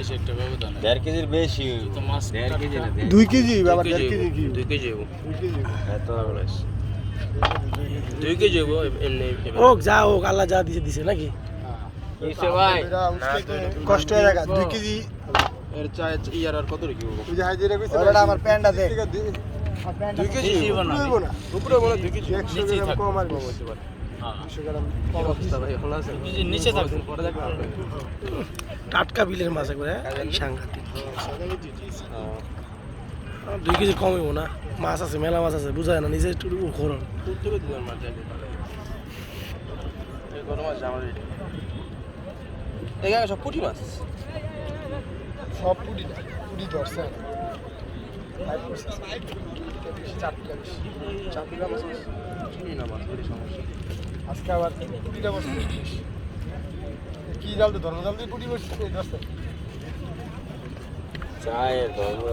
বেশি একটা ব্যবধান 1.5 কেজির বেশি তো মাছ 1.5 কেজি না 2 কেজি বাবা 1.5 কেজি কি 2 কেজি হবো 2 কেজি এত 2 কেজি হবো এমনি হোক যা হোক আল্লাহ যা দিছে দিছে নাকি কিসে ভাই কষ্ট হয়ে গেল 2 কেজি এর চাই ইয়ার আর কত রেখে হবো তুই যে হাজিরা কইছিস ওটা আমার প্যান্ডা দে 2 কেজি হবো না হইব না উপরে বলে 2 কেজি 100 গ্রাম কম আর কম হতে পারে 200 গ্রাম কম অবস্থা ভাই ভালো আছে নিচে থাকবে পরে দেখো টাটকা বিলের মাছ করে সাংঘাতিক 2 কেজি কম হইব না মাছ আছে মেলা মাছ আছে বুঝায় না নিজে একটু খরণ তুই দিলাম মাছ যাই এই গরম মাছ আমার এই সব পুঁটি মাছ সব পুডি ধরছে চাপিলা মাছ চিনি না মাছ বড় সমস্যা আজকে আবার পুডিটা বসে কি জাল তো ধর্ম জাল দিয়ে পুডি বসে ধরছে চায়ের ধর্ম